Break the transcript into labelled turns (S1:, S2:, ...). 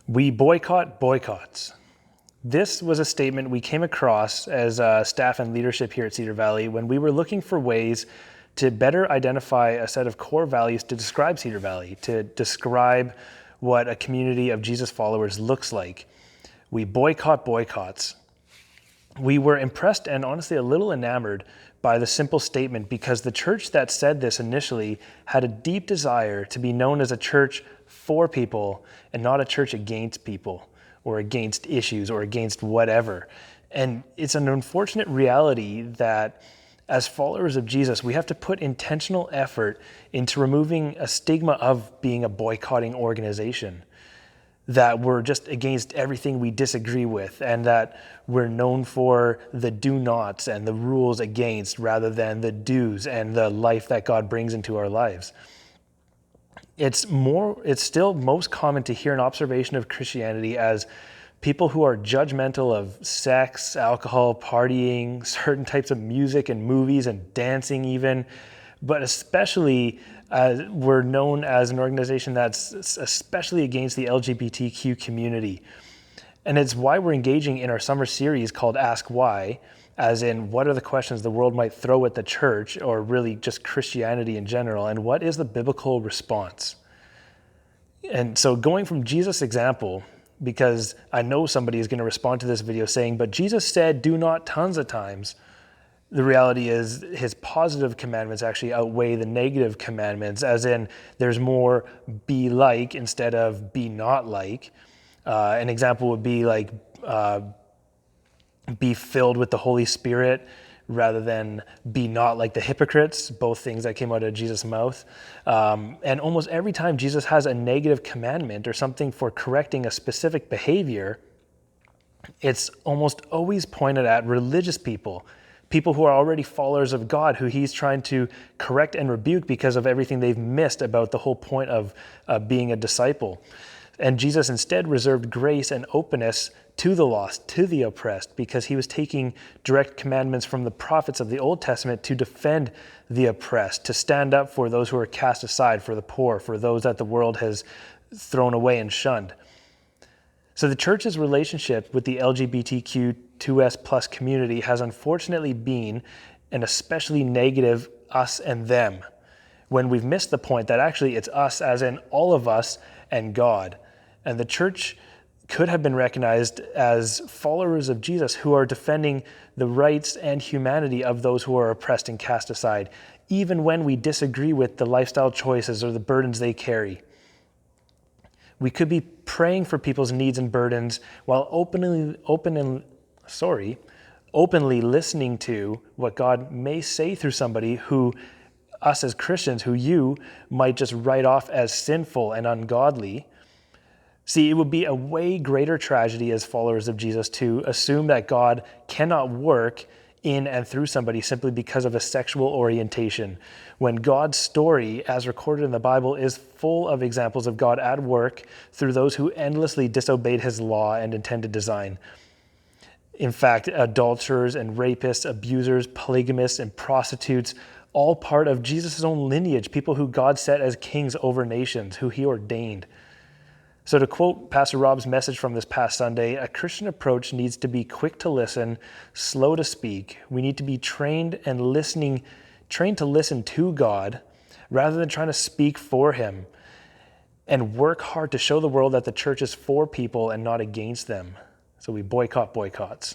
S1: We boycott boycotts. This was a statement we came across as staff and leadership here at Cedar Valley when we were looking for ways to better identify a set of core values to describe Cedar Valley, to describe what a community of Jesus followers looks like. We boycott boycotts. We were impressed and honestly a little enamored by the simple statement because the church that said this initially had a deep desire to be known as a church for people and not a church against people or against issues or against whatever. And it's an unfortunate reality that as followers of Jesus, we have to put intentional effort into removing a stigma of being a boycotting organization, that we're just against everything we disagree with, and that we're known for the do nots and the rules against rather than the do's and the life that God brings into our lives. It's still most common to hear an observation of Christianity as people who are judgmental of sex, alcohol, partying, certain types of music and movies and dancing even, but especially we're known as an organization that's especially against the LGBTQ community. And it's why we're engaging in our summer series called Ask Why, as in what are the questions the world might throw at the church or really just Christianity in general, and what is the biblical response? And so going from Jesus' example, because I know somebody is going to respond to this video saying, but Jesus said do not tons of times. The reality is his positive commandments actually outweigh the negative commandments, as in there's more be like instead of be not like. An example would be like be filled with the Holy Spirit rather than be not like the hypocrites, both things that came out of Jesus' mouth. And almost every time Jesus has a negative commandment or something for correcting a specific behavior, it's almost always pointed at religious people who are already followers of God, who he's trying to correct and rebuke because of everything they've missed about the whole point of being a disciple. And Jesus instead reserved grace and openness to the lost, to the oppressed, because he was taking direct commandments from the prophets of the Old Testament to defend the oppressed, to stand up for those who are cast aside, for the poor, for those that the world has thrown away and shunned. So the church's relationship with the LGBTQ2S plus community has unfortunately been an especially negative us and them, when we've missed the point that actually it's us as in all of us and God. And the church could have been recognized as followers of Jesus who are defending the rights and humanity of those who are oppressed and cast aside, even when we disagree with the lifestyle choices or the burdens they carry. We could be praying for people's needs and burdens while openly listening to what God may say through somebody who, us as Christians, who you might just write off as sinful and ungodly. See, it would be a way greater tragedy as followers of Jesus to assume that God cannot work in and through somebody simply because of a sexual orientation, when God's story, as recorded in the Bible, is full of examples of God at work through those who endlessly disobeyed his law and intended design. In fact, adulterers and rapists, abusers, polygamists, and prostitutes, all part of Jesus' own lineage, people who God set as kings over nations, who he ordained. So to quote Pastor Rob's message from this past Sunday, a Christian approach needs to be quick to listen, slow to speak. We need to be trained to listen to God rather than trying to speak for him, and work hard to show the world that the church is for people and not against them. So we boycott boycotts.